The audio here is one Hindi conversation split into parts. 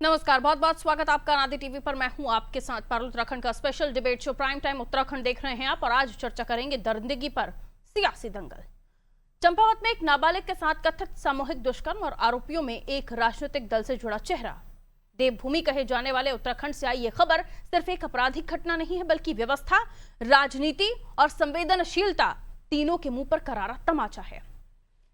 नमस्कार, बहुत बहुत स्वागत आपका नादी टीवी पर। मैं हूं आपके साथ पारुल। उत्तराखंड का special debate show prime time Uttarakhand देख रहे हैं आप, और आज चर्चा करेंगे दरिंदगी पर सियासी दंगल। चंपावत में एक नाबालिग के साथ कथित सामूहिक दुष्कर्म और आरोपियों में एक राजनीतिक दल से जुड़ा चेहरा। देवभूमि कहे जाने वाले उत्तराखंड से आई ये खबर सिर्फ एक आपराधिक घटना नहीं है, बल्कि व्यवस्था, राजनीति और संवेदनशीलता तीनों के मुंह पर करारा तमाचा है।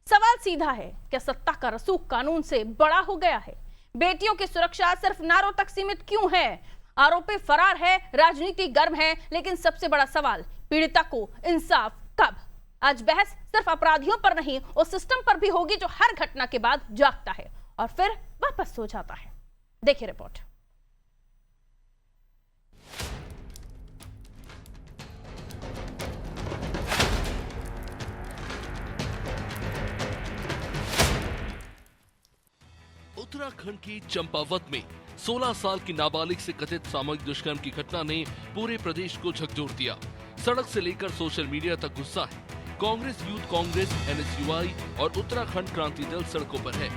सवाल सीधा है, क्या सत्ता का रसूख कानून से बड़ा हो गया है? बेटियों की सुरक्षा सिर्फ नारों तक सीमित क्यों है? आरोपी फरार है, राजनीति गर्म है, लेकिन सबसे बड़ा सवाल, पीड़िता को इंसाफ कब? आज बहस सिर्फ अपराधियों पर नहीं, उस सिस्टम पर भी होगी जो हर घटना के बाद जागता है और फिर वापस सो जाता है। देखिए रिपोर्ट। उत्तराखंड की चंपावत में 16 साल की नाबालिग से कथित सामूहिक दुष्कर्म की घटना ने पूरे प्रदेश को झकझोर दिया। सड़क से लेकर सोशल मीडिया तक गुस्सा है। कांग्रेस, यूथ कांग्रेस, NSUI और उत्तराखंड क्रांति दल सड़कों पर है।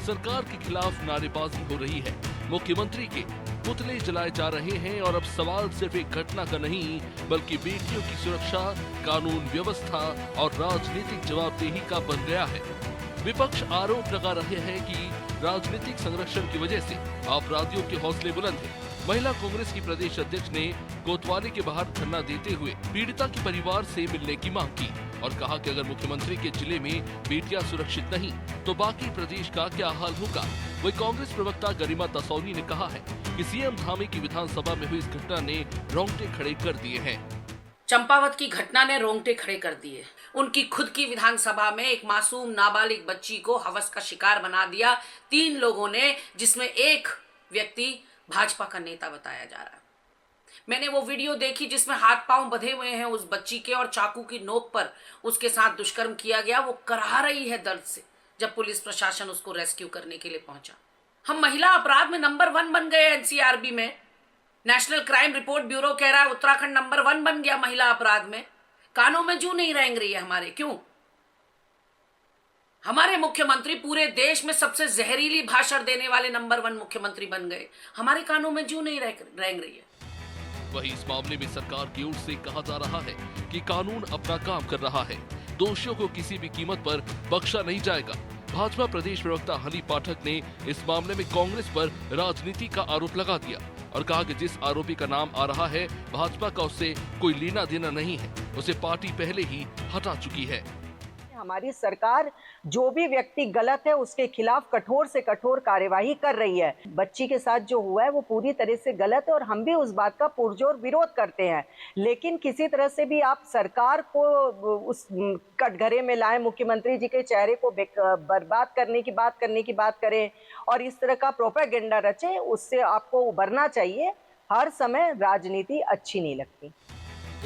सरकार के खिलाफ नारेबाजी हो रही है। मुख्यमंत्री के पुतले जलाए जा रहे हैं और अब सवाल सिर्फ एक घटना का नहीं, बल्कि बेटियों की सुरक्षा, कानून व्यवस्था और राजनीतिक जवाबदेही का बन गया है। विपक्ष आरोप लगा रहे हैं कि राजनीतिक संरक्षण की वजह से अपराधियों के हौसले बुलंद हैं। महिला कांग्रेस की प्रदेश अध्यक्ष ने कोतवाली के बाहर धरना देते हुए पीड़िता के परिवार से मिलने की मांग की और कहा कि अगर मुख्यमंत्री के जिले में बेटियां सुरक्षित नहीं तो बाकी प्रदेश का क्या हाल होगा। वही कांग्रेस प्रवक्ता गरिमा तसौनी ने कहा है कि सीएम धामी की विधानसभा में हुई इस घटना ने रोंगटे खड़े कर दिए हैं। चंपावत की घटना ने रोंगटे खड़े कर दिए। उनकी खुद की विधानसभा में एक मासूम नाबालिग बच्ची को हवस का शिकार बना दिया 3 लोगों ने, जिसमें एक व्यक्ति भाजपा का नेता बताया जा रहा है। मैंने वो वीडियो देखी जिसमें हाथ पांव बंधे हुए हैं उस बच्ची के और चाकू की नोक पर उसके साथ दुष्कर्म किया गया। वो कराह रही है दर्द से जब पुलिस प्रशासन उसको रेस्क्यू करने के लिए पहुंचा। हम महिला अपराध में नंबर 1 बन गए। NCRB में नेशनल क्राइम रिपोर्ट ब्यूरो कह रहा है उत्तराखंड नंबर 1 बन गया महिला अपराध में। कानों में जू नहीं रेंग रही है हमारे, क्यों? हमारे मुख्यमंत्री पूरे देश में सबसे जहरीली भाषण देने वाले नंबर 1 मुख्यमंत्री बन गए। हमारे कानों में जू नहीं रेंग रही है। वहीं इस मामले में सरकार की ओर से कहा जा रहा है कि कानून अपना काम कर रहा है, दोषियों को किसी भी कीमत पर बख्शा नहीं जाएगा। भाजपा प्रदेश प्रवक्ता हनी पाठक ने इस मामले में कांग्रेस पर राजनीति का आरोप लगा दिया और कहा कि जिस आरोपी का नाम आ रहा है भाजपा का उससे कोई लेना देना नहीं है, उसे पार्टी पहले ही हटा चुकी है। हमारी सरकार जो भी व्यक्ति गलत है उसके खिलाफ कठोर से कठोर कार्यवाही कर रही है। बच्ची के साथ जो हुआ है वो पूरी तरह से गलत है और हम भी उस बात का पुरजोर विरोध करते हैं। लेकिन किसी तरह से भी आप सरकार को उस कटघरे में लाएं, मुख्यमंत्री जी के चेहरे को बर्बाद करने की बात करें और इस तरह का प्रोपेगेंडा रचे, उससे आपको उबरना चाहिए। हर समय राजनीति अच्छी नहीं लगती।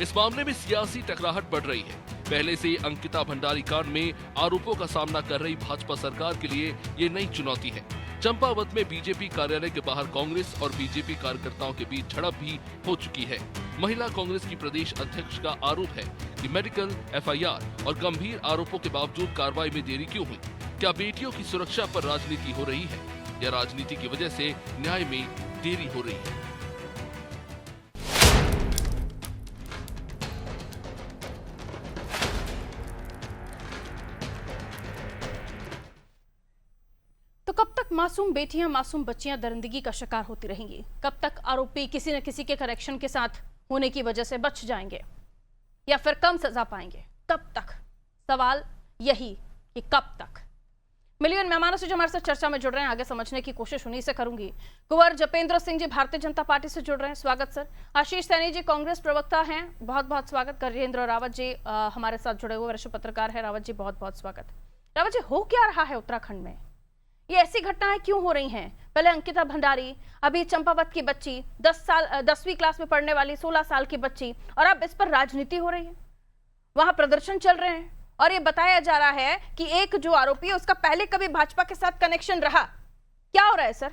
इस मामले में सियासी टकराहट बढ़ रही है। पहले से अंकिता भंडारी कांड में आरोपों का सामना कर रही भाजपा सरकार के लिए ये नई चुनौती है। चंपावत में बीजेपी कार्यालय के बाहर कांग्रेस और बीजेपी कार्यकर्ताओं के बीच झड़प भी हो चुकी है। महिला कांग्रेस की प्रदेश अध्यक्ष का आरोप है कि मेडिकल FIR और गंभीर आरोपों के बावजूद कार्रवाई में देरी क्यों हुई? क्या बेटियों की सुरक्षा पर राजनीति हो रही है या राजनीति की वजह से न्याय में देरी हो रही है? तो कब तक मासूम बेटियां, मासूम बच्चियां दरिंदगी का शिकार होती रहेंगी? कब तक आरोपी किसी न किसी के कनेक्शन के साथ होने की वजह से बच जाएंगे या फिर कम सजा पाएंगे? कब तक? सवाल यही कि कब तक। मिलियन मेहमानों से जो हमारे साथ चर्चा में जुड़ रहे हैं, आगे समझने की कोशिश उन्हीं से करूंगी। कुंवर जपेंद्र सिंह जी भारतीय जनता पार्टी से जुड़ रहे हैं, स्वागत सर। आशीष सैनी जी कांग्रेस प्रवक्ता हैं, बहुत बहुत स्वागत। गजेंद्र रावत जी हमारे साथ जुड़े हुए वरिष्ठ पत्रकार है, रावत जी बहुत बहुत स्वागत। रावत जी, हो क्या रहा है उत्तराखंड में? ये ऐसी घटनाएं क्यों हो रही हैं? पहले अंकिता भंडारी, अभी चंपावत की बच्ची, 10वीं क्लास में पढ़ने वाली 16 साल की बच्ची, और अब इस पर राजनीति हो रही है। वहां प्रदर्शन चल रहे हैं और ये बताया जा रहा है कि एक जो आरोपी है उसका पहले कभी भाजपा के साथ कनेक्शन रहा। क्या हो रहा है सर?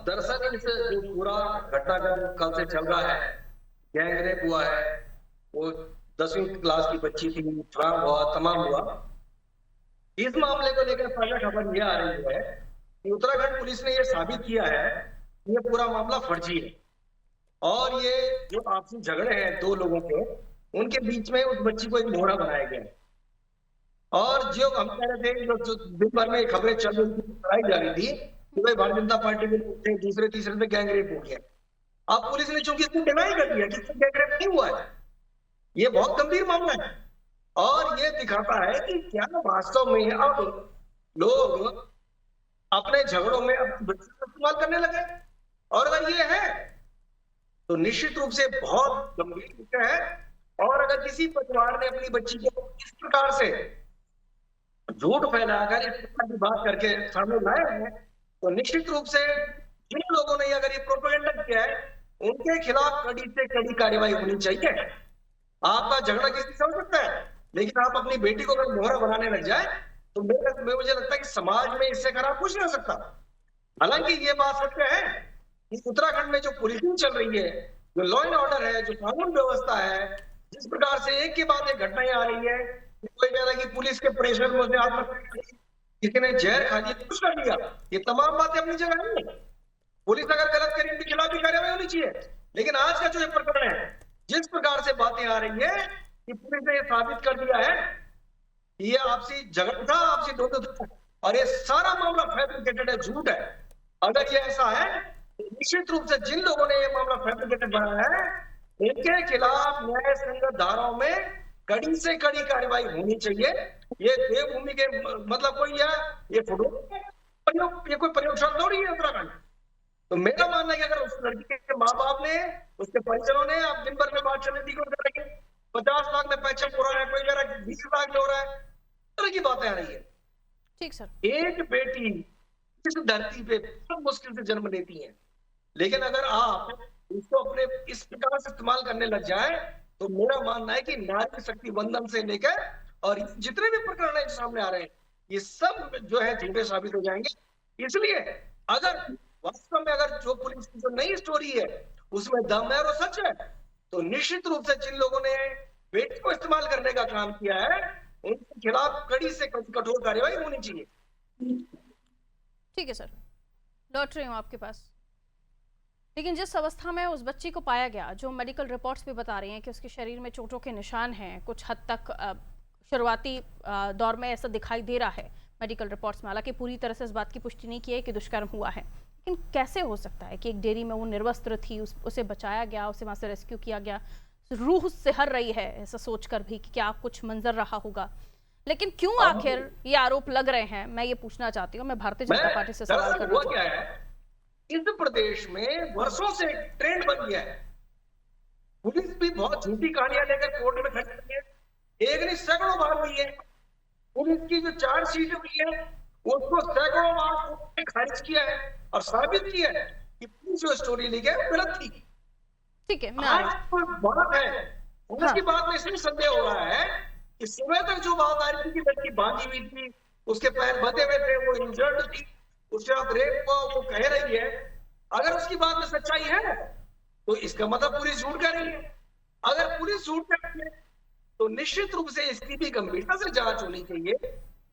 दरअसल इस जो पूरा घटनाक्रम कल से चल रहा है, गैंगरेप हुआ है, वो 10वीं क्लास की बच्ची थी, हुआ, तमाम हुआ। इस मामले को लेकर पहले खबर यह आ रही है कि उत्तराखंड पुलिस ने ये साबित किया है कि ये पूरा मामला फर्जी है और ये जो आपसी झगड़े हैं दो लोगों के, उनके बीच में उस बच्ची को एक मोहरा बनाया गया है। और जो हम कह रहे थे, जो दिन भर में खबरें चल रही थी, कराई जा रही थी कि भाई भारतीय जनता पार्टी के थे, दूसरे तीसरे पे गैंग रेप हो गया। अब पुलिस ने चूंकि इसको डिनाई कर दिया कि गैंग रेप नहीं हुआ है, ये बहुत गंभीर मामला है और ये दिखाता है कि क्या वास्तव में अब लोग अपने झगड़ों में अब बच्चों का इस्तेमाल करने लगे। और अगर ये है तो निश्चित रूप से बहुत गंभीर विषय है। और अगर किसी परिवार ने अपनी बच्ची को इस प्रकार से झूठ फैलाकर इस प्रकार की बात करके सामने लाए हैं, तो निश्चित रूप से जिन लोगों ने अगर ये प्रोपेगेंडा किया है, उनके खिलाफ कड़ी से कड़ी कार्रवाई होनी चाहिए। आपका झगड़ा किसी से हो सकता है, लेकिन आप अपनी बेटी को अगर मोहरा बनाने लग जाए तो मुझे लगता है कि समाज में इससे खराब कुछ नहीं हो सकता। हालांकि ये बात सत्य है कि उत्तराखंड में जो पुलिसिंग चल रही है, जो लॉ एंड ऑर्डर है, जो कानून व्यवस्था है, जिस प्रकार से एक के बाद एक घटनाएं आ रही है, कोई कह रहा है कि पुलिस के प्रेशर में आत्महत्या, किसी ने जहर खा लिया, कुछ कर लिया, ये तमाम बातें अपनी जगह नहीं है। पुलिस अगर गलत करे इनके खिलाफ भी कार्रवाई होनी चाहिए। लेकिन आज का जो ये प्रकरण है, जिस प्रकार से बातें आ रही है कि पुलिस ने ये साबित कर दिया है ये आपसी झगड़ा था, आपसी द्वंद्व, और ये सारा मामला फैब्रिकेटेड है, झूठ है। अगर ये ऐसा है तो निश्चित रूप से जिन लोगों ने ये मामला फैब्रिकेटेड बनाया है, इनके खिलाफ न्याय संगत धाराओं में कड़ी से कड़ी कार्रवाई होनी चाहिए। ये देवभूमि के मतलब कोई ये प्रयोग, ये कोई प्रयोगशाला थोड़ी है उत्तराखंड। तो मेरा मानना है कि अगर उस लड़की के माँ बाप ने, उसके परिजनों ने, आप दिन भर में बात चलने दी 50 लाख में पैचअप हो रहा है, कोई कह रहा है 20 लाख में हो रहा है, तरह की बातें आ रही है। ठीक सर। एक बेटी इस धरती पे बहुत मुश्किल से जन्म लेती है, लेकिन अगर आप इसको अपने इस प्रकार से इस्तेमाल करने लग जाए तो मेरा मानना है कि नारी शक्ति बंधन से लेकर और जितने भी प्रकरण है सामने आ रहे हैं, ये सब जो है झूठे साबित हो जाएंगे। इसलिए अगर वास्तव में अगर जो पुलिस की जो नई स्टोरी है उसमें दम है और सच है, तो निश्चित रूप से जिन लोगों ने बेटी को इस्तेमाल करने का काम किया है, उनके खिलाफ कड़ी से कठोर कार्रवाई होनी चाहिए। ठीक है सर, लौट रही हूँ आपके पास। लेकिन जिस अवस्था में उस बच्ची को पाया गया, जो मेडिकल रिपोर्ट्स भी बता रही हैं कि उसके शरीर में चोटों के निशान हैं, कुछ हद तक शुरुआती दौर में ऐसा दिखाई दे रहा है मेडिकल रिपोर्ट्स में, हालांकि पूरी तरह से इस बात की पुष्टि नहीं की है कि दुष्कर्म हुआ है। लेकिन कैसे हो सकता है कि एक डेयरी में वो निर्वस्त्र थी, उसे बचाया गया, उसे वहाँ से रेस्क्यू किया गया, रूह सिहर रही है ऐसा सोचकर भी कि क्या कुछ मंजर रहा होगा। लेकिन क्यों आखिर ये आरोप लग रहे हैं, मैं ये पूछना चाहती हूँ। मैं भारतीय जनता पार्टी से सवाल कर रहा हूँ। इस प्रदेश में वर्षों से ट्रेंड बन गया है, पुलिस भी बहुत झूठी कहानियां लेकर कोर्ट में खड़ी है, एक नहीं सैकड़ों बार हुई है। पुलिस की जो चार्जशीट हुई है उसको सैकड़ों बार कोर्ट ने खारिज किया है और साबित किया है कि पुलिस जो स्टोरी लिखी है वो गलत थी। ठीक है, आज कोई बात है, उसकी बात में इसलिए संदेह हो रहा है कि सुबह तक जो बात आ रही थी कि लड़की बांधी हुई थी, उसके पैर बंधे हुए थे, वो इंजर्ड थी, उसके साथ रेप हुआ, वो कह रही है। अगर उसकी बात में सच्चाई है तो इसका मतलब पुलिस झूठ कह रही है। अगर पुलिस झूठ कह रही है तो निश्चित रूप से इसकी भी गंभीरता से जांच होनी चाहिए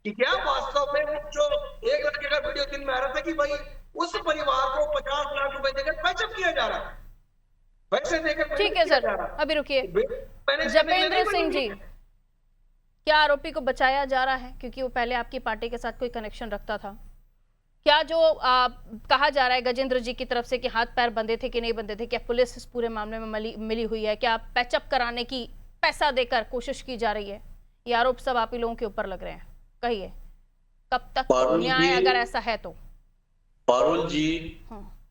कि क्या वास्तव में वो जो एक लड़के का वीडियो दिन में आ रहा था कि भाई उस परिवार को 50 लाख रुपए देकर पैचअप किया जा रहा है, पैसे देकर। ठीक है सर, अभी रुकिए। जपेंद्र सिंह जी, क्या आरोपी को बचाया जा रहा है क्योंकि वो पहले आपकी पार्टी के साथ कोई कनेक्शन रखता था? क्या जो कहा जा रहा है गजेंद्र जी की तरफ से कि हाथ पैर बंधे थे कि नहीं बंधे थे, क्या पुलिस इस पूरे मामले में मिली हुई है? क्या पैचअप कराने की पैसा देकर कोशिश की जा रही है? ये आरोप सब आप ही लोगों के ऊपर लग रहे हैं, कहिए कब तक न्याय अगर ऐसा है तो? पारुल जी,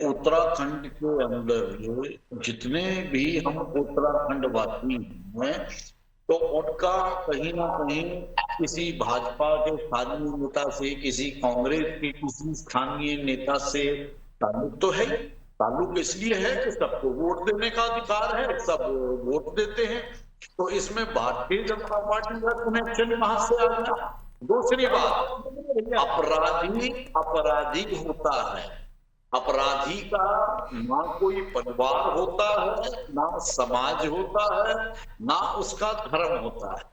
उत्तराखंड के अंदर जितने भी हम उत्तराखंड वासी हैं तो उनका कहीं ना कहीं किसी भाजपा के स्थानीय नेता से, किसी कांग्रेस के किसी स्थानीय नेता से ताल्लुक तो है। ताल्लुक इसलिए है कि सबको वोट देने का अधिकार है, सब वोट देते हैं, तो इसमें भारतीय जनता पार्टी का कनेक्शन कहां से आ गया? दूसरी बात, अपराधी होता है, अपराधी का ना कोई परिवार होता है, ना समाज होता है, ना उसका धर्म होता है।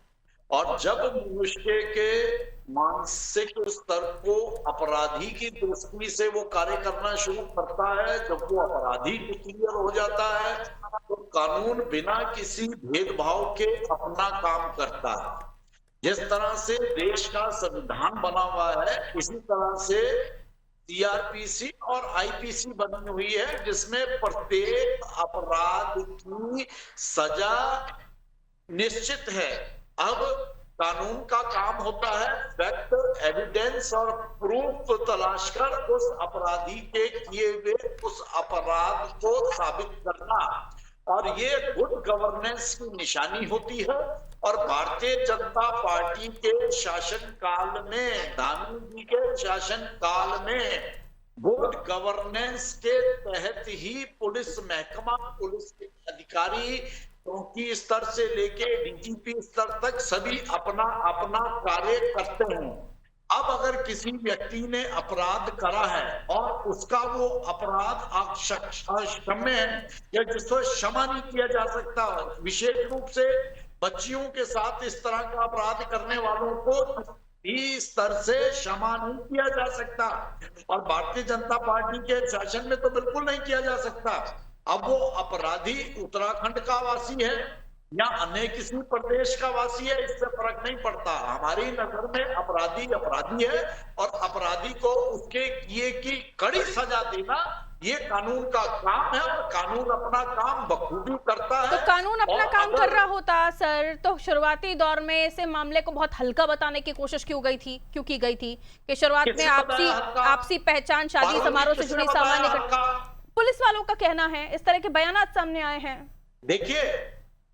और जब मनुष्य के मानसिक स्तर को अपराधी की दृष्टि से वो कार्य करना शुरू करता है, जब वो अपराधी डिक्लेयर हो जाता है, तो कानून बिना किसी भेदभाव के अपना काम करता है। जिस तरह से देश का संविधान बना हुआ है, इसी तरह से सीआरपीसी और आईपीसी बनी हुई है, जिसमें प्रत्येक अपराध की सजा निश्चित है। अब कानून का काम होता है फैक्ट, एविडेंस और प्रूफ तलाश कर उस अपराधी के किए हुए उस अपराध को साबित करना, और ये गुड गवर्नेंस की निशानी होती है। और भारतीय जनता पार्टी के शासन काल में, गांधी जी के शासन काल में गुड गवर्नेंस के तहत ही पुलिस महकमा, पुलिस के अधिकारी चौकी स्तर से लेके डीजीपी स्तर तक सभी अपना अपना कार्य करते हैं। अब अगर किसी व्यक्ति ने अपराध करा है और उसका वो अपराध अक्षम्य है या जिसको क्षमा नहीं किया जा सकता, विशेष रूप से बच्चियों के साथ इस तरह का अपराध करने वालों को इस स्तर से क्षमा नहीं किया जा सकता, और भारतीय जनता पार्टी के शासन में तो बिल्कुल नहीं किया जा सकता। अब वो अपराधी उत्तराखंड का वासी है या अन्य किसी प्रदेश का वासी है, इससे फर्क नहीं पड़ता। हमारी नजर में अपराधी अपराधी है, और अपराधी को उसके किए की कड़ी सजा देना ये कानून का काम है, और कानून अपना काम बखूबी करता है। तो कानून अपना काम कर रहा होता सर, तो शुरुआती दौर में ऐसे मामले को बहुत हल्का बताने की कोशिश क्यों की गई थी कि शुरुआत में आपसी पहचान, शादी समारोह से जुड़ी सामान्य, पुलिस वालों का कहना है, इस तरह के बयान सामने आए हैं। देखिए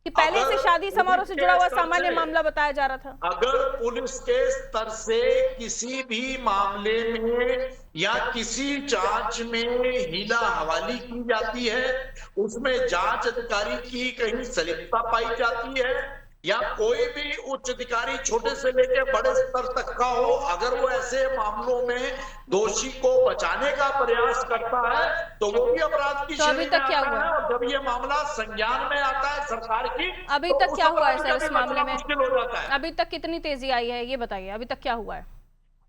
कि पहले से शादी समारोह से जुड़ा हुआ सामान्य मामला बताया जा रहा था। अगर पुलिस के स्तर से किसी भी मामले में या किसी जांच में हीला हवाली की जाती है, उसमें जांच अधिकारी की कहीं संलिप्तता पाई जाती है, या कोई भी उच्च अधिकारी छोटे से लेकर बड़े स्तर तक का हो, अगर वो ऐसे मामलों में दोषी को बचाने का प्रयास करता है तो वो भी अपराध की श्रेणी में आता है। और जब ये मामला संज्ञान में आता है सरकार की, अभी तक क्या हुआ है सर इस मामले में? मुश्किल हो जाता है। अभी तक कितनी तेजी आई है ये बताइए, अभी तक क्या हुआ है?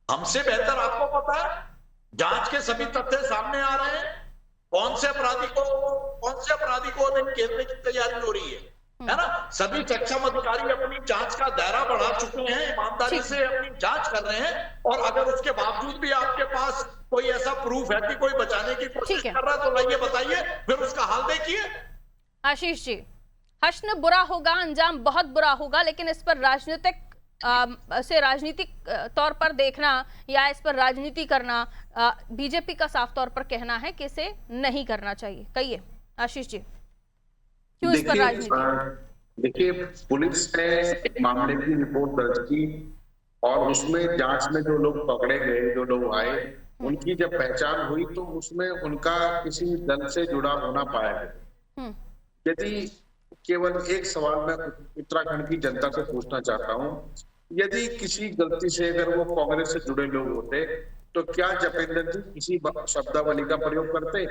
हमसे बेहतर आपको पता है, जांच के सभी तथ्य सामने आ रहे हैं। कौन से अपराधी को घेरने की तैयारी हो रही है ना? सभी सक्षम अधिकारी अपनी जांच का दायरा बढ़ा चुके हैं, ईमानदारी से अपनी जांच कर रहे हैं, और अगर उसके बावजूद भी आपके पास कोई ऐसा प्रूफ है कि कोई बचाने की कोशिश कर रहा है, तो लाइए बताइए, फिर उसका हाल देखिए। आशीष जी, हश्न बुरा होगा, अंजाम बहुत बुरा होगा, लेकिन इस पर राजनीतिक तौर पर देखना या इस पर राजनीति करना, बीजेपी का साफ तौर पर कहना है कि इसे नहीं करना चाहिए। कहिए आशीष जी, क्यों इस पर राजनीति? देखिए, पुलिस ने एक मामले की रिपोर्ट दर्ज की और उसमें जांच में जो लोग पकड़े गए, जो लोग आए, उनकी जब पहचान हुई तो उसमें उनका किसी दल से जुड़ा होना पाया गया। यदि केवल एक सवाल मैं उत्तराखंड की जनता से पूछना चाहता हूँ, यदि किसी गलती से अगर वो कांग्रेस से जुड़े लोग होते तो क्या जपेंद्र जी किसी शब्दावली का प्रयोग करते?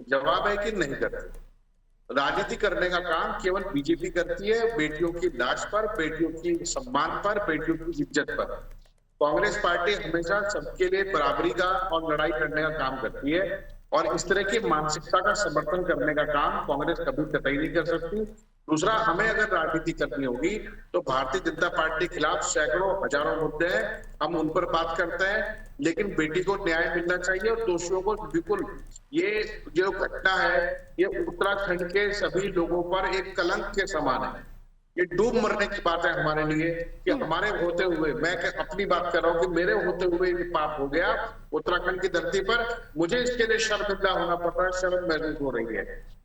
जवाब है कि नहीं करते। राजनीति करने का काम केवल बीजेपी करती है, बेटियों की लाश पर, बेटियों की सम्मान पर, बेटियों की इज्जत पर। कांग्रेस पार्टी हमेशा सबके लिए बराबरी का और लड़ाई करने का काम करती है, और इस तरह की मानसिकता का समर्थन करने का काम कांग्रेस कभी कतई नहीं कर सकती। दूसरा, हमें अगर राजनीति करनी होगी तो भारतीय जनता पार्टी के खिलाफ सैकड़ों हजारों मुद्दे हैं, हम उन पर बात करते हैं, लेकिन बेटी को न्याय मिलना चाहिए और दोषियों को बिल्कुल। ये जो घटना है ये उत्तराखंड के सभी लोगों पर एक कलंक के समान है। ये डूब मरने की बात है हमारे लिए कि हमारे होते हुए, मैं अपनी बात कर रहा हूँ कि मेरे होते हुए ये पाप हो गया उत्तराखंड की धरती पर, मुझे इसके लिए शर्मिंदा होना पड़ रहा है, शर्म महसूस हो रही है।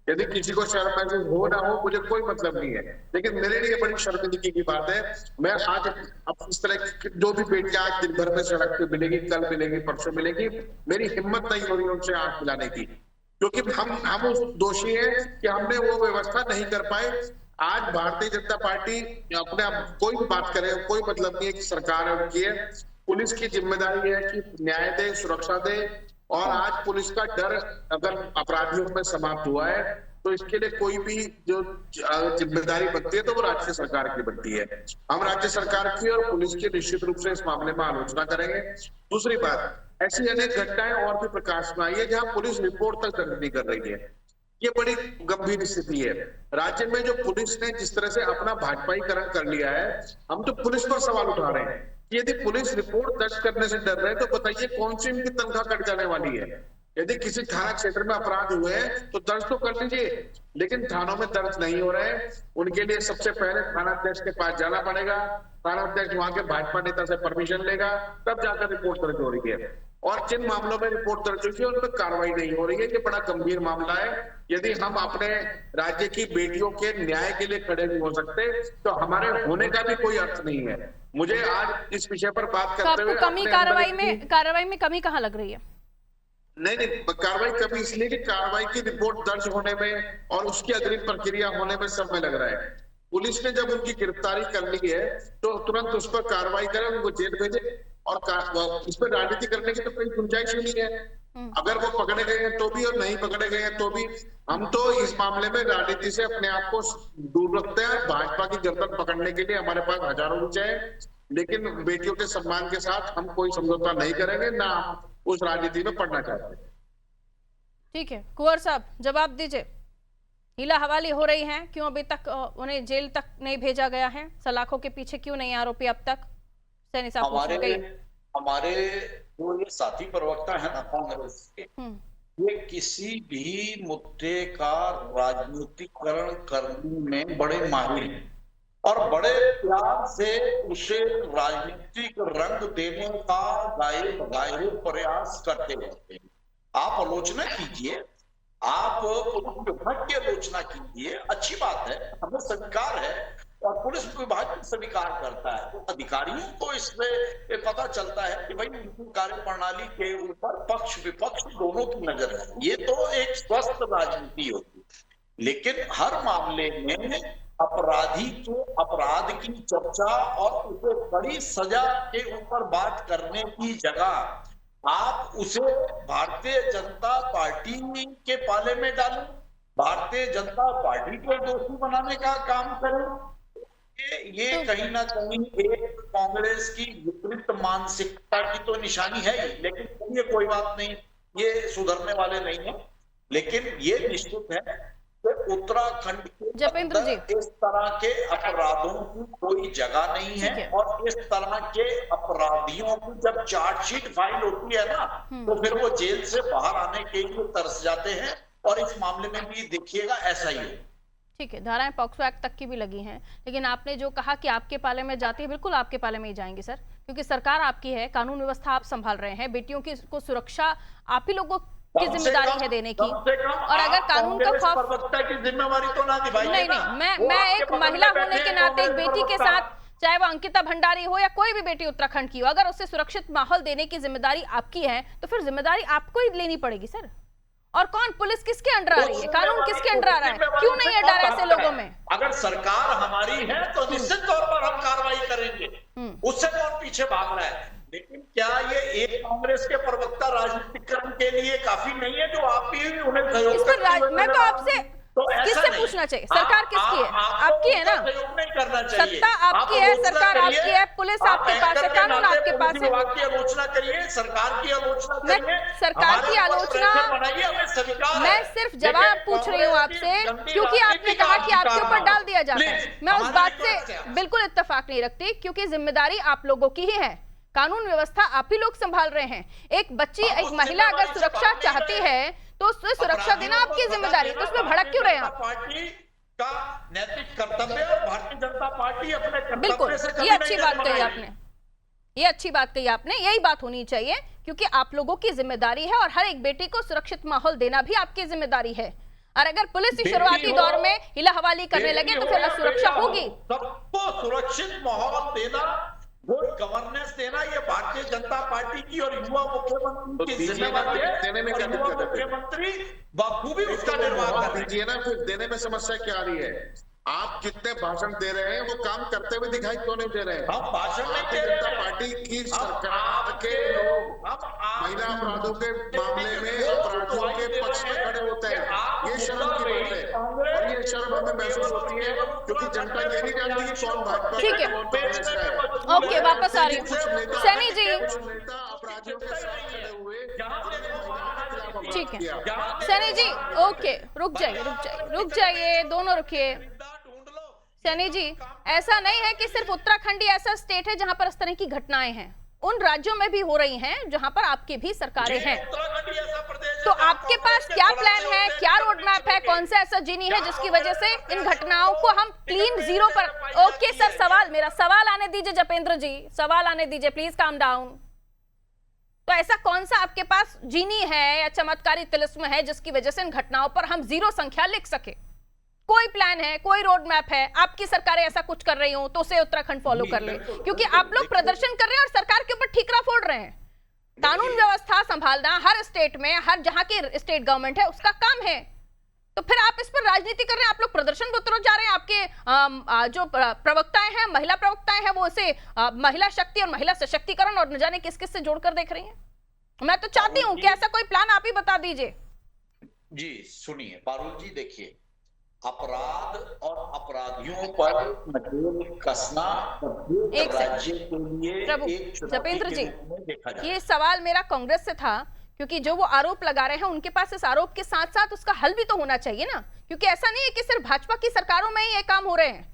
यदि किसी को शर्म महसूस हो ना हो, मुझे कोई मतलब नहीं है, लेकिन मेरे लिए बड़ी शर्मिंदगी की बात है। मैं आज अब इस तरह की जो भी बेटियां आज दिन भर में सड़क पे मिलेगी, कल मिलेगी, परसों मिलेगी, मेरी हिम्मत नहीं हो रही उनसे आंख मिलाने की, क्योंकि हम उस दोषी हैं कि हमने वो व्यवस्था नहीं कर पाए। आज भारतीय जनता पार्टी अपने आप कोई भी बात करे, कोई मतलब नहीं है कि सरकार है उनकी है, पुलिस की जिम्मेदारी है कि न्याय दे, सुरक्षा दे, और आज पुलिस का डर अगर अपराधियों में समाप्त हुआ है तो इसके लिए कोई भी जो जिम्मेदारी बनती है तो वो राज्य सरकार की बनती है। हम राज्य सरकार की और पुलिस की निश्चित रूप से इस मामले में आलोचना करेंगे। दूसरी बात, ऐसी अनेक घटनाएं और भी प्रकाश में आई है जहां पुलिस रिपोर्ट तक दर्ज नहीं कर रही है। ये बड़ी गंभीर स्थिति है। राज्य में जो पुलिस ने जिस तरह से अपना भाजपाईकरण कर लिया है, हम तो पुलिस पर सवाल उठा रहे हैं कि यदि पुलिस रिपोर्ट दर्ज करने से डर रहे हैं तो बताइए कौन सी इनकी तनख्वाह कट जाने वाली है। यदि किसी थाना क्षेत्र में अपराध हुए हैं तो दर्ज तो कर लीजिए, लेकिन थानों में दर्ज नहीं हो रहे हैं। उनके लिए सबसे पहले थानाध्यक्ष के पास जाना पड़ेगा, थानाध्यक्ष वहां के भाजपा नेता से परमिशन लेगा, तब जाकर रिपोर्ट दर्ज हो रही है। और जिन मामलों में रिपोर्ट दर्ज हुई है उन पर कार्रवाई नहीं हो रही है। ये बड़ा गंभीर मामला है। यदि हम अपने राज्य की बेटियों के न्याय के लिए खड़े नहीं हो सकते तो हमारे होने का भी कोई अर्थ नहीं है। मुझे आज इस विषय पर बात तो करते हुए आपको कमी कार्रवाई में कमी कहाँ लग रही है? नहीं, कार्रवाई कभी इसलिए कि कार्रवाई की रिपोर्ट दर्ज होने में और उसकी अग्रिम प्रक्रिया होने में समय लग रहा है। पुलिस ने जब उनकी गिरफ्तारी कर ली है तो तुरंत उस पर कार्रवाई करें, उनको जेल भेजे। और इस पर राजनीति करने की तो कोई गुंजाइश ही नहीं है। अगर वो पकड़े गए हैं तो भी और नहीं पकड़े गए हैं तो भी हम तो इस मामले में राजनीति से अपने आप को दूर रखते हैं। भाजपा की गर्दन पकड़ने के लिए हमारे पास हजारों विषय हैं, लेकिन बेटियों के सम्मान के साथ हम कोई समझौता नहीं करेंगे, ना उस राजनीति में पढ़ना चाहते हैं। ठीक है, कुंवर साहब जवाब दीजिए। हीला हवाली हो रही हैं, क्यों अभी तक उन्हें जेल तक नहीं भेजा गया है? सलाखों के पीछे क्यों नहीं आरोपी अब तक? सैनी साहब, हमारे जो ये साथी प्रवक्ता है ना कांग्रेस के, ये किसी भी मुद्दे का राजनीतिकरण करने में बड़े माहिर हैं और बड़े प्यार से उसे राजनीतिक रंग देने का जाहिर प्रयास करते रहते हैं। आप आलोचना कीजिए, आप पुलिस विभाग की आलोचना कीजिए, अच्छी बात है, हमें स्वीकार है और पुलिस विभाग भी स्वीकार करता है। तो अधिकारियों को इसमें पता चलता है कि भाई उनकी कार्य प्रणाली के ऊपर पक्ष विपक्ष दोनों की नजर है। ये तो एक स्वस्थ राजनीति होती है। लेकिन हर मामले में अपराधी के अपराध की चर्चा और उसे बड़ी सजा के ऊपर बात करने की जगह आप उसे भारतीय जनता पार्टी के पाले में डालें, भारतीय जनता पार्टी को दोषी बनाने का काम करें। ये कहीं ना कहीं एक कांग्रेस की विपरीत मानसिकता की तो निशानी है ही, लेकिन ये कोई बात नहीं, ये सुधरने वाले नहीं है। लेकिन ये निश्चित है कि उत्तराखंड के अंदर इस तरह के अपराधों की कोई जगह नहीं है और इस तरह के अपराधियों की जब चार्जशीट फाइल होती है ना तो फिर वो जेल से बाहर आने के लिए तरस जाते हैं और इस मामले में भी देखिएगा ऐसा ही है। ठीक है, धाराएं पॉक्सो एक्ट तक की भी लगी हैं, लेकिन आपने जो कहा कि आपके पाले में जाती है, बिल्कुल आपके पाले में ही जाएंगे सर, क्योंकि सरकार आपकी है, कानून व्यवस्था आप संभाल रहे हैं, बेटियों की को सुरक्षा आप ही लोगों की जिम्मेदारी है देने की। और अगर कानून का खौफ की जिम्मेवारी तो ना निभाइए। नहीं, मैं एक महिला होने के नाते एक बेटी के साथ, चाहे वो अंकिता भंडारी हो या कोई भी बेटी उत्तराखंड की हो, अगर उसे सुरक्षित माहौल देने की जिम्मेदारी आपकी है तो फिर जिम्मेदारी आपको ही लेनी पड़ेगी सर। और कौन, पुलिस किसके अंडर आ रही है, कानून किसके अंडर आ रहा है, क्यों नहीं है डर ऐसे लोगों में? अगर सरकार हमारी है तो निश्चित तौर पर हम कार्रवाई करेंगे, उससे कौन पीछे भाग रहा है। लेकिन क्या ये एक कांग्रेस के प्रवक्ता राजनीतिकरण के लिए काफी नहीं है जो आप भी उन्हें सहयोग करते हैं? मैं तो आपसे किससे पूछना चाहिए? सरकार किसकी है? आपकी है ना, सत्ता आपकी है, सरकार आपकी है, पुलिस आपके पास है, कानून आपके पास है। विभाग की आलोचना करिए, सरकार की आलोचना करिए, सरकार की आलोचना, मैं सिर्फ जवाब पूछ रही हूँ आपसे, क्योंकि आपने कहा कि आपके ऊपर डाल दिया जाता है। मैं उस बात से बिल्कुल इत्तेफाक नहीं रखती, क्योंकि जिम्मेदारी आप लोगों की ही है, कानून व्यवस्था आप ही लोग संभाल रहे हैं। एक बच्ची, एक महिला अगर सुरक्षा चाहती है तो उससे सुरक्षा देना आपकी जिम्मेदारी, तो उसमें भड़क क्यों रहे आप? पार्टी का नैतिक कर्तव्य और भारतीय जनता पार्टी अपने बिल्कुल, ये अच्छी बात कही आपने, ये अच्छी बात कही आपने, यही बात होनी चाहिए, क्योंकि आप लोगों की जिम्मेदारी है और हर एक बेटी को सुरक्षित माहौल देना भी आपकी जिम्मेदारी है। और अगर पुलिस ही शुरुआती दौर में हिला हवाली करने लगे तो फिर सुरक्षा होगी। सबको सुरक्षित माहौल देना, गुड गवर्नेंस देना, ये भारतीय जनता पार्टी की और युवा मुख्यमंत्री की जिम्मेदारी है। युवा मुख्यमंत्री बखूबी उसका निर्वाह कर दीजिए ना, फिर देने में समस्या क्या आ रही है? आप जितने भाषण दे रहे हैं वो काम करते हुए दिखाई क्यों नहीं दे रहे हैं? हम भाषण नहीं दे जनता पार्टी की सरकार के लोग महिला अपराधों के मामले में अपराधियों के पक्ष में खड़े होते हैं, ये शर्म की बात है। और ये शर्म हमें महसूस होती है क्योंकि जनता ये नहीं जानती कि कौन भाजपा ठीक है। कौन कांग्रेस का है। ओके, वापस आ रही हूँ सैनी जी। कुछ नेता अपराधियों के साथ खड़े हुए ठीक है सैनी जी, ओके, रुक जाइए, दोनों रुकिए। सैनी जी, ऐसा नहीं है कि सिर्फ उत्तराखंड ही ऐसा स्टेट है जहां पर इस तरह की घटनाएं हैं, उन राज्यों में भी हो रही हैं जहां पर आपकी भी सरकारें हैं। तो आपके पास क्या प्लान है, क्या रोड मैप है, कौन सा ऐसा जीनी है जिसकी वजह से इन घटनाओं को हम क्लीन जीरो पर। ओके सर, मेरा सवाल आने दीजिए जपेंद्र जी, सवाल आने दीजिए, प्लीज काम डाउन। तो ऐसा कौन सा आपके पास जीनी है या चमत्कारी तिलिस्म है जिसकी वजह से इन घटनाओं पर हम जीरो संख्या लिख सके? कोई प्लान है, कोई रोड मैप है? आपकी सरकारें ऐसा कुछ कर रही हो तो उसे उत्तराखंड फॉलो कर ले, क्योंकि आप लोग प्रदर्शन कर रहे हैं और सरकार के ऊपर ठीकरा फोड़ रहे हैं। कानून व्यवस्था संभालना हर स्टेट में, हर जहां की स्टेट गवर्नमेंट है उसका काम है, तो फिर आप इस पर राजनीति कर रहे हैं। आप लोग प्रदर्शन पर उतर जा रहे हैं। आपके जो प्रवक्ताएं हैं, महिला प्रवक्ताएं हैं, वो इसे महिला शक्ति और महिला सशक्तिकरण और न जाने किस किस से जोड़कर देख रही हैं। मैं तो चाहती हूं कि ऐसा कोई प्लान आप ही बता दीजिए। जी सुनिए पारुल जी, देखिए अपराध और अपराधियों पर नकेल कसना एक राज्य के लिए प्रभु एक चुनौती जपेंद्र के जी, रूप में देखा जाता है। ये सवाल मेरा कांग्रेस से था, क्योंकि जो वो आरोप लगा रहे हैं उनके पास इस आरोप के साथ साथ उसका हल भी तो होना चाहिए ना, क्योंकि ऐसा नहीं है कि सिर्फ भाजपा की सरकारों में ही ये काम हो रहे हैं,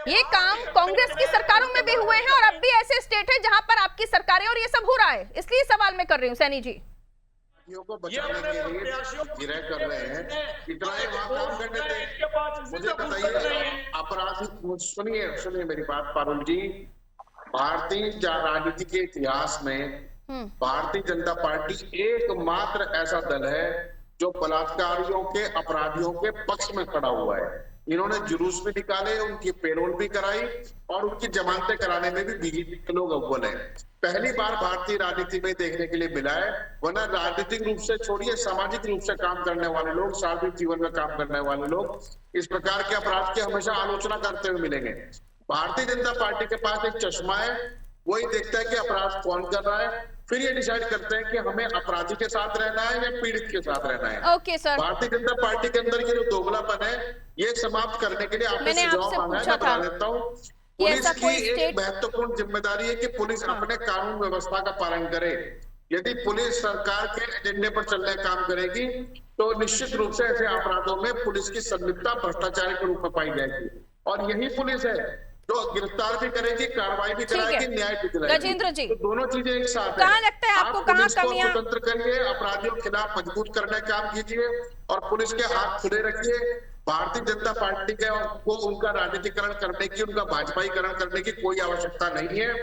ये काम कांग्रेस की सरकारों में भी हुए हैं और अब भी ऐसे स्टेट है जहां पर आपकी सरकारें और ये सब हो रहा है। इसलिए सवाल मैं कर रही हूँ सैनी जी। को बचाने के लिए गिरह कर रहे हैं, इतना ही वहां काम करने थे। मुझे बताइए अपराधी, सुनिए मेरी बात पारुल जी, भारतीय राजनीति के इतिहास में भारतीय जनता पार्टी एकमात्र ऐसा दल है जो बलात्कारियों के, अपराधियों के पक्ष में खड़ा हुआ है। इन्होंने जुलूस भी निकाले, उनकी पेरोल भी कराई और उनकी जमानतें कराने में भी बीजेपी के लोग अव्वल हैं। पहली बार भारतीय राजनीति में देखने के लिए मिला है, वरना राजनीतिक रूप से छोड़िए, सामाजिक रूप से काम करने वाले लोग, सार्वजनिक जीवन में काम करने वाले लोग इस प्रकार के अपराध की हमेशा आलोचना करते हुए मिलेंगे। भारतीय जनता पार्टी के पास एक चश्मा है, वही देखता है कि अपराध कौन कर रहा है, फिर ये डिसाइड करते हैं कि हमें अपराधी के साथ रहना है या पीड़ित के साथ रहना है। Okay sir, Bharatiya Janata party के अंदर ये जो दोगलापन है, ये समाप्त करने के लिए आपने सुझाव मांगा है, मैं बता देता हूँ। पुलिस की एक महत्वपूर्ण जिम्मेदारी है कि पुलिस अपने कानून व्यवस्था का पालन करे। यदि पुलिस सरकार के एजेंडे पर चलने का काम करेगी तो निश्चित रूप से ऐसे अपराधों में पुलिस की संलिप्तता भ्रष्टाचार के रूप में पाई जाएगी, और यही पुलिस है जो गिरफ्तार भी करेगी, कार्रवाई भी कराएगी, न्याय भी दिलाएगी। गजेंद्र जी, तो दोनों चीजें एक साथ कहाँ लगता है आपको, कहाँ कमियां? स्वतंत्र करिए, अपराधियों के खिलाफ मजबूत करने का काम कीजिए और पुलिस के हाथ खुले रखिए। भारतीय जनता पार्टी के को उनका राजनीतिकरण करने की, उनका भाजपाईकरण करने की कोई आवश्यकता नहीं है,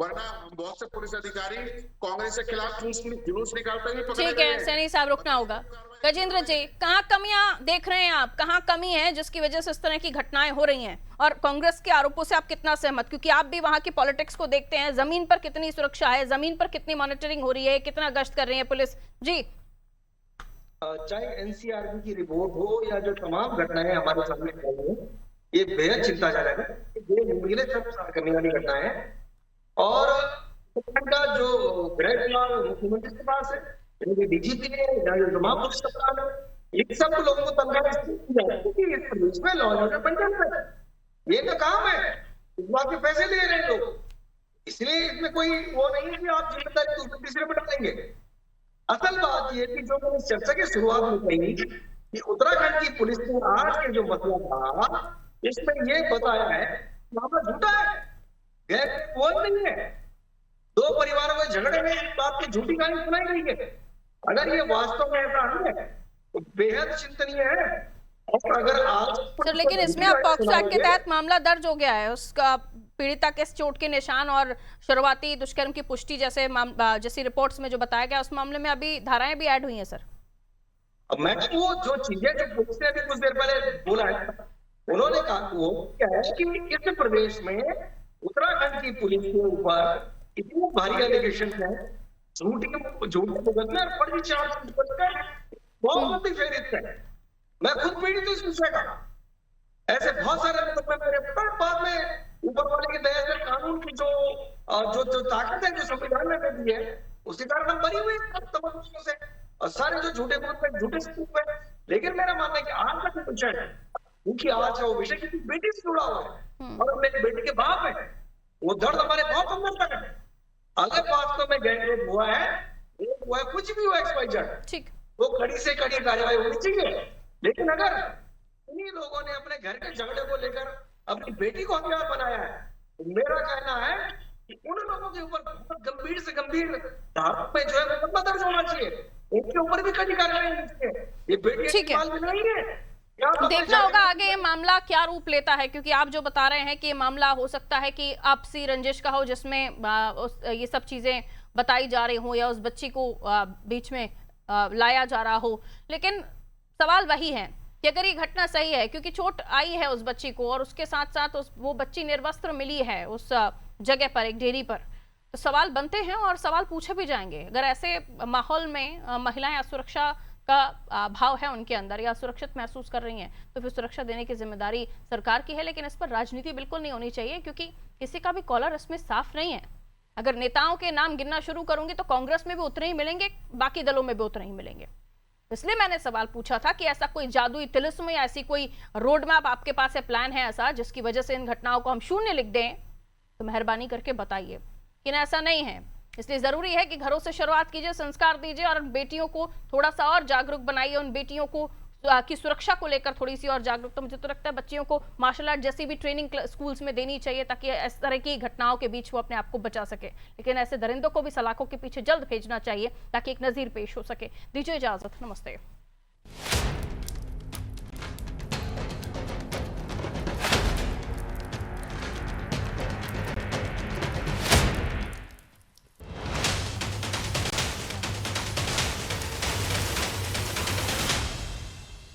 वरना बहुत से पुलिस अधिकारी कांग्रेस के खिलाफ जुलूस निकालते हुए पकड़े ठीक है सैनी साहब, रुकना होगा। गजेंद्र जी, कहाँ कमियां देख रहे हैं आप, कहाँ कमी है जिसकी वजह से इस तरह की घटनाएं हो रही हैं, और कांग्रेस के आरोपों से आप कितना सहमत, क्योंकि आप भी वहां की पॉलिटिक्स को देखते हैं, जमीन पर कितनी सुरक्षा है, जमीन पर कितनी मॉनिटरिंग हो रही है, कितना गश्त कर रही है पुलिस जी? चाहे एनसीआरबी की रिपोर्ट हो या जो तमाम घटनाएं हमारे सामने आई हैं, ये बेहद चिंताजनक है, ये मुमकिन शर्मसार करने वाली घटनाएं हैं। और का जो गृह विभाग मुख्यमंत्री के पास है, डीजीपी है या जो तमाम पुलिस कप्तान है, ये सब लोगों को तनख्वाह क्योंकि इस प्रदेश में लॉ एंड ऑर्डर बन जाता है, ये तो काम है, इस बात के पैसे ले रहे हैं लोग, इसलिए इसमें कोई वो नहीं है कि आप जिम्मेदारी दूसरे तीसरे पर डालेंगे। असल बात ये थी जो मैंने चर्चा की शुरुआत में कही कि उत्तराखंड की पुलिस ने आज के जो मसला था इसमें ये बताया है मामला झूठा है, गैर वो नहीं है, दो परिवारों के झगड़े में इस बात की झूठी कहानी सुनाई गई है। अगर ये वास्तव में ऐसा है तो बेहद चिंतनीय है। और अगर आज सर, लेकिन इसमें अब पॉक्सो एक्ट के तहत मामला दर्ज हो गया है, उसका पीड़िता के चोट के निशान और शुरुआती दुष्कर्म की पुष्टि जैसी रिपोर्ट्स में जो बताया गया, उस मामले में अभी धाराएं भी ऐड हुई हैं सर। मैंने वो जो चीजें जो पुलिस ने अभी कुछ देर पहले बोला है, उन्होंने कहा वो क्या है कि इस प्रदेश में उत्तराखंड की पुलिस के ऊपर इतने भारी एलिगेशन है, झूठी भुगतना और फर्जी चार्ज बहुत लंबी फेहरिस्त है। मैं खुद पीड़ित हूं इस विषय का, ऐसे बहुत सारे मेरे बाद में ऊपर वाले की दया से कानून की जो ताकत है जो संविधान ने दी है, उसके कारण हम बरी हुए तमाम चीजों से, और सारे जो झूठे बोल पे झूठे सबूत पे। लेकिन मेरा मानना है कि आज का जो विषय है, क्योंकि आज का वो विषय किसी बेटी से जुड़ा हुआ है और मेरी बेटी के बाप है, वो दर्द हमारे बहुत अंदर तक है। अगर वास्तव में गैंगरेप हुआ है, रेप हुआ है, कुछ भी हुआ XYZ, ठीक, वो कड़ी से कड़ी कार्रवाई होनी चाहिए। लेकिन अगर इन्हीं लोगों ने अपने घर के झगड़े को लेकर अपनी बेटी को हथियार बनाया है, तो मेरा कहना है कि उन लोगों के ऊपर बहुत गंभीर से गंभीर धारा में जो है मुकदमा दर्ज होना चाहिए, उनके ऊपर भी कड़ी कार्रवाई होनी चाहिए। ये बेटी ठीक है। की नहीं है। क्या आप अपने देखना होगा झगड़े- आगे ये मामला क्या रूप लेता है, क्योंकि आप जो बता रहे हैं कि ये मामला हो सकता है कि आपसी रंजिश का हो, जिसमें ये सब चीजें बताई जा रही हो या उस बच्ची को बीच में लाया जा रहा हो। लेकिन सवाल वही है कि अगर ये घटना सही है, क्योंकि चोट आई है उस बच्ची को और उसके साथ साथ वो बच्ची निर्वस्त्र मिली है उस जगह पर, एक डेयरी पर, तो सवाल बनते हैं और सवाल पूछे भी जाएंगे। अगर ऐसे माहौल में महिलाएं असुरक्षा का भाव है उनके अंदर या सुरक्षित महसूस कर रही हैं, तो फिर सुरक्षा देने की जिम्मेदारी सरकार की है। लेकिन इस पर राजनीति बिल्कुल नहीं होनी चाहिए, क्योंकि किसी का भी कॉलर इसमें साफ नहीं है। अगर नेताओं के नाम गिनना शुरू करूंगी तो कांग्रेस में भी उतने ही मिलेंगे, बाकी दलों में भी उतने ही मिलेंगे। इसलिए मैंने सवाल पूछा था कि ऐसा कोई जादुई तिलिस्म या ऐसी कोई रोड मैप आपके पास है, प्लान है ऐसा जिसकी वजह से इन घटनाओं को हम शून्य लिख दें, तो मेहरबानी करके बताइए। लेकिन ऐसा नहीं है, इसलिए जरूरी है कि घरों से शुरुआत कीजिए, संस्कार दीजिए और बेटियों को थोड़ा सा और जागरूक बनाइए। उन बेटियों को की सुरक्षा को लेकर थोड़ी सी और जागरूक, तो मुझे तो लगता है बच्चियों को मार्शल आर्ट जैसी भी ट्रेनिंग स्कूल्स में देनी चाहिए, ताकि इस तरह की घटनाओं के बीच वो अपने आप को बचा सके। लेकिन ऐसे दरिंदों को भी सलाखों के पीछे जल्द भेजना चाहिए ताकि एक नजीर पेश हो सके। दीजिए इजाजत, नमस्ते।